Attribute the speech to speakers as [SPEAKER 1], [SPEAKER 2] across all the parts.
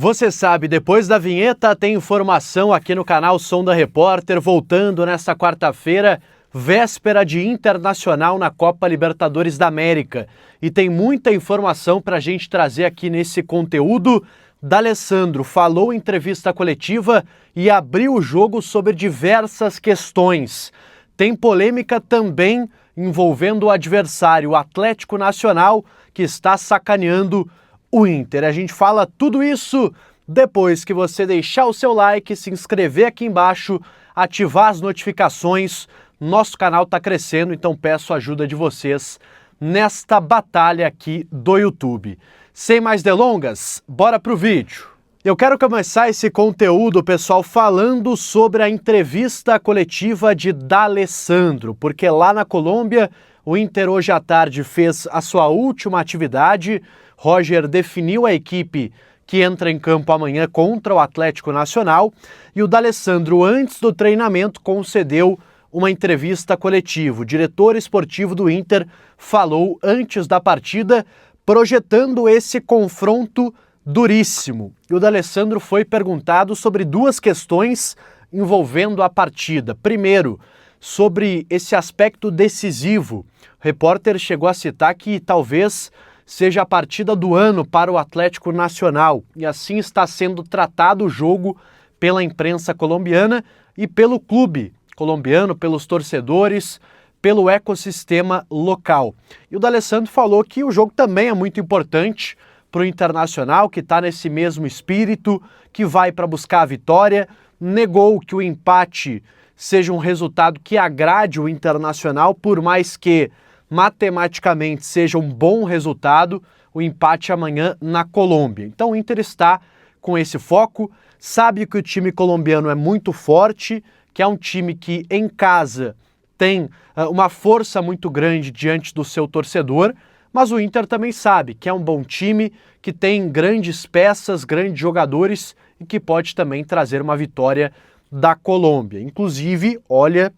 [SPEAKER 1] Você sabe, depois da vinheta tem informação aqui no canal Som da Repórter, voltando nesta quarta-feira, véspera de Internacional na Copa Libertadores da América. E tem muita informação para a gente trazer aqui nesse conteúdo. D'Alessandro falou em entrevista coletiva e abriu o jogo sobre diversas questões. Tem polêmica também envolvendo o adversário, o Atlético Nacional, que está sacaneando o Inter. A gente fala tudo isso depois que você deixar o seu like, se inscrever aqui embaixo, ativar as notificações. Nosso canal está crescendo, então peço a ajuda de vocês nesta batalha aqui do YouTube. Sem mais delongas, bora pro vídeo. Eu quero começar esse conteúdo, pessoal, falando sobre a entrevista coletiva de D'Alessandro, porque lá na Colômbia, o Inter hoje à tarde fez a sua última atividade. Roger definiu a equipe que entra em campo amanhã contra o Atlético Nacional e o D'Alessandro, antes do treinamento, concedeu uma entrevista coletiva. O diretor esportivo do Inter falou antes da partida, projetando esse confronto duríssimo. E o D'Alessandro foi perguntado sobre duas questões envolvendo a partida. Primeiro, sobre esse aspecto decisivo. O repórter chegou a citar que talvez seja a partida do ano para o Atlético Nacional, e assim está sendo tratado o jogo pela imprensa colombiana e pelo clube colombiano, pelos torcedores, pelo ecossistema local. E o D'Alessandro falou que o jogo também é muito importante para o Internacional, que está nesse mesmo espírito, que vai para buscar a vitória, negou que o empate seja um resultado que agrade o Internacional, por mais que matematicamente seja um bom resultado, o empate amanhã na Colômbia. Então o Inter está com esse foco, sabe que o time colombiano é muito forte, que é um time que em casa tem uma força muito grande diante do seu torcedor, mas o Inter também sabe que é um bom time, que tem grandes peças, grandes jogadores e que pode também trazer uma vitória da Colômbia. Inclusive, olha,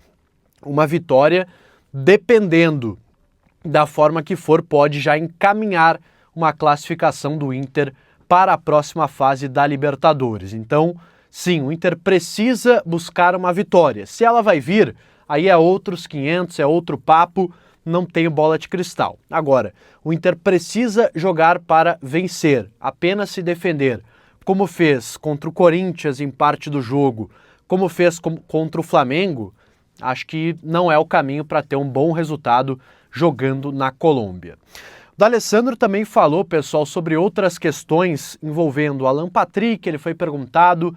[SPEAKER 1] uma vitória dependendo da forma que for, pode já encaminhar uma classificação do Inter para a próxima fase da Libertadores. Então, sim, o Inter precisa buscar uma vitória. Se ela vai vir, aí é outros 500, é outro papo, não tenho bola de cristal. Agora, o Inter precisa jogar para vencer, apenas se defender, como fez contra o Corinthians em parte do jogo, como fez contra o Flamengo. Acho que não é o caminho para ter um bom resultado jogando na Colômbia. O D'Alessandro também falou, pessoal, sobre outras questões envolvendo o Alan Patrick. Ele foi perguntado,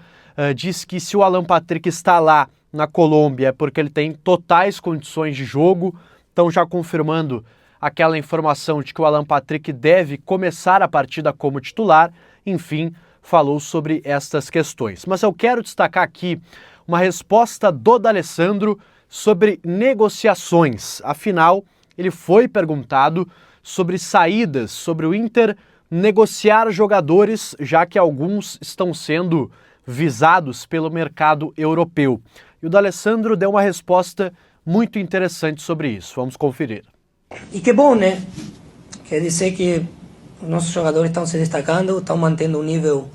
[SPEAKER 1] disse que se o Alan Patrick está lá na Colômbia é porque ele tem totais condições de jogo. Então já confirmando aquela informação de que o Alan Patrick deve começar a partida como titular. Enfim, falou sobre estas questões. Mas eu quero destacar aqui uma resposta do D'Alessandro sobre negociações. Afinal, ele foi perguntado sobre saídas, sobre o Inter negociar jogadores, já que alguns estão sendo visados pelo mercado europeu. E o D'Alessandro deu uma resposta muito interessante sobre isso. Vamos conferir.
[SPEAKER 2] E que bom, né? Quer dizer que os nossos jogadores estão se destacando, estão mantendo um nível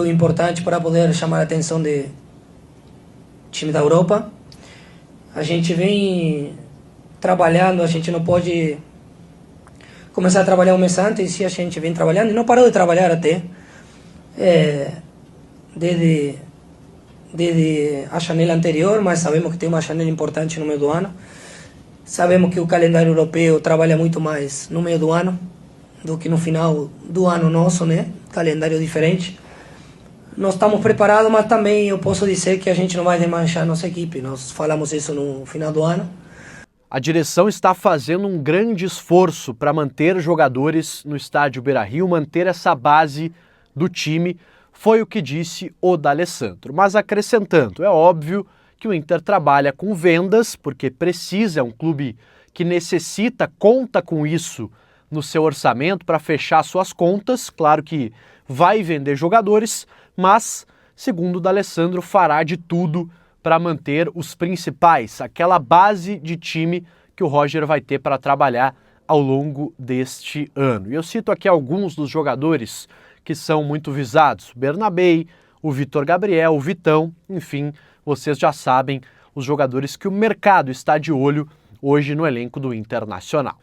[SPEAKER 2] importante para poder chamar a atenção de time da Europa. A gente vem trabalhando, a gente não pode começar a trabalhar um mês antes, se a gente vem trabalhando, e não parou de trabalhar até, desde a janela anterior, mas sabemos que tem uma janela importante no meio do ano. Sabemos que o calendário europeu trabalha muito mais no meio do ano do que no final do ano nosso, né? Calendário diferente. Nós estamos preparados, mas também eu posso dizer que a gente não vai desmanchar nossa equipe. Nós falamos isso no final do ano.
[SPEAKER 1] A direção está fazendo um grande esforço para manter jogadores no estádio Beira-Rio, manter essa base do time, foi o que disse o D'Alessandro. Mas acrescentando, é óbvio que o Inter trabalha com vendas, porque precisa, é um clube que necessita, conta com isso no seu orçamento para fechar suas contas. Claro que vai vender jogadores, mas, segundo o D'Alessandro, fará de tudo para manter os principais, aquela base de time que o Roger vai ter para trabalhar ao longo deste ano. E eu cito aqui alguns dos jogadores que são muito visados: o Bernabei, o Vitor Gabriel, o Vitão, enfim, vocês já sabem os jogadores que o mercado está de olho hoje no elenco do Internacional.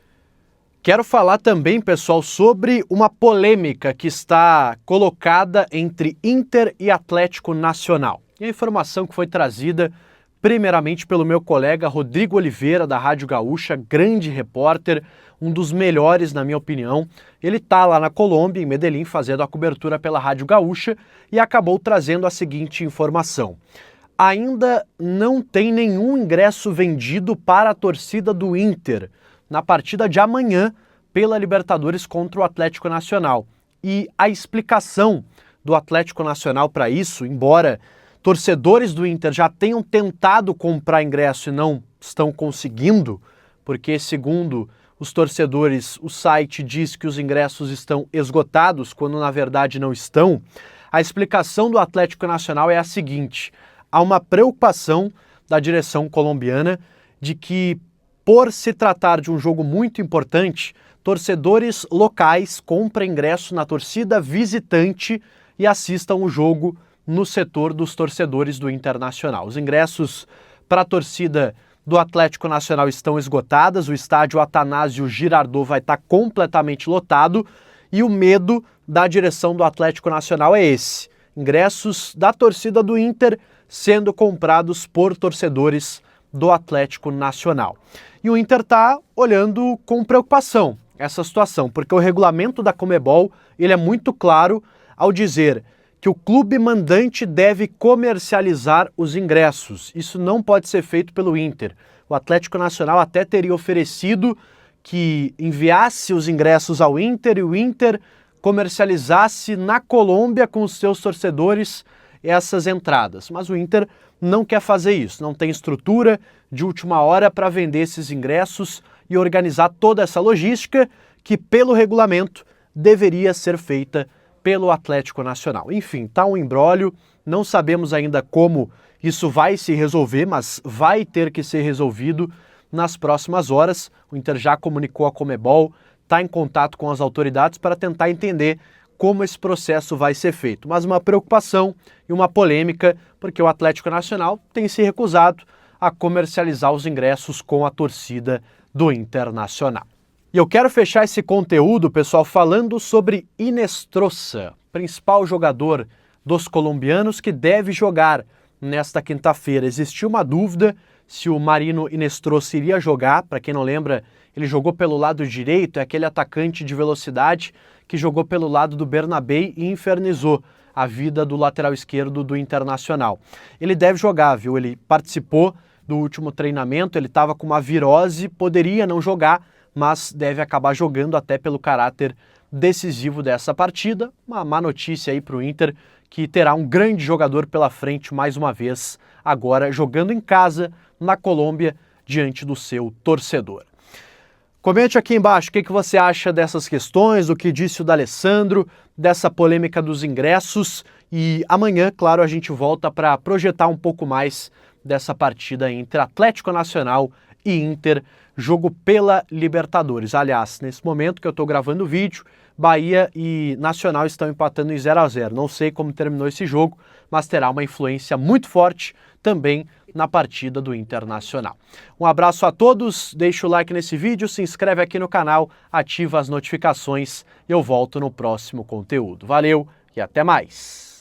[SPEAKER 1] Quero falar também, pessoal, sobre uma polêmica que está colocada entre Inter e Atlético Nacional. E a informação que foi trazida primeiramente pelo meu colega Rodrigo Oliveira, da Rádio Gaúcha, grande repórter, um dos melhores, na minha opinião. Ele está lá na Colômbia, em Medellín, fazendo a cobertura pela Rádio Gaúcha e acabou trazendo a seguinte informação: ainda não tem nenhum ingresso vendido para a torcida do Inter na partida de amanhã pela Libertadores contra o Atlético Nacional. E a explicação do Atlético Nacional para isso, embora torcedores do Inter já tenham tentado comprar ingresso e não estão conseguindo, porque segundo os torcedores o site diz que os ingressos estão esgotados, quando na verdade não estão, a explicação do Atlético Nacional é a seguinte: há uma preocupação da direção colombiana de que, por se tratar de um jogo muito importante, torcedores locais comprem ingresso na torcida visitante e assistam o jogo no setor dos torcedores do Internacional. Os ingressos para a torcida do Atlético Nacional estão esgotados, o estádio Atanásio Girardot vai estar completamente lotado e o medo da direção do Atlético Nacional é esse: ingressos da torcida do Inter sendo comprados por torcedores do Atlético Nacional. E o Inter está olhando com preocupação essa situação, porque o regulamento da Conmebol ele é muito claro ao dizer que o clube mandante deve comercializar os ingressos. Isso não pode ser feito pelo Inter. O Atlético Nacional até teria oferecido que enviasse os ingressos ao Inter e o Inter comercializasse na Colômbia com os seus torcedores essas entradas. Mas o Inter não quer fazer isso, não tem estrutura de última hora para vender esses ingressos e organizar toda essa logística que, pelo regulamento, deveria ser feita pelo Atlético Nacional. Enfim, tá um imbróglio, não sabemos ainda como isso vai se resolver, mas vai ter que ser resolvido nas próximas horas. O Inter já comunicou a Conmebol, está em contato com as autoridades para tentar entender como esse processo vai ser feito. Mas uma preocupação e uma polêmica, porque o Atlético Nacional tem se recusado a comercializar os ingressos com a torcida do Internacional. E eu quero fechar esse conteúdo, pessoal, falando sobre Inestrosa, principal jogador dos colombianos que deve jogar nesta quinta-feira. Existiu uma dúvida se o Marino Inestrosa iria jogar. Para quem não lembra, ele jogou pelo lado direito, é aquele atacante de velocidade que jogou pelo lado do Bernabei e infernizou a vida do lateral esquerdo do Internacional. Ele deve jogar, viu? Ele participou do último treinamento, ele estava com uma virose, poderia não jogar, mas deve acabar jogando até pelo caráter decisivo dessa partida. Uma má notícia aí para o Inter, que terá um grande jogador pela frente mais uma vez, agora jogando em casa, na Colômbia, diante do seu torcedor. Comente aqui embaixo o que você acha dessas questões, o que disse o D'Alessandro, dessa polêmica dos ingressos, e amanhã, claro, a gente volta para projetar um pouco mais dessa partida entre Atlético Nacional e Inter, jogo pela Libertadores. Aliás, nesse momento que eu estou gravando o vídeo, Bahia e Nacional estão empatando em 0-0. Não sei como terminou esse jogo, mas terá uma influência muito forte também na partida do Internacional. Um abraço a todos, deixa o like nesse vídeo, se inscreve aqui no canal, ativa as notificações e eu volto no próximo conteúdo. Valeu e até mais!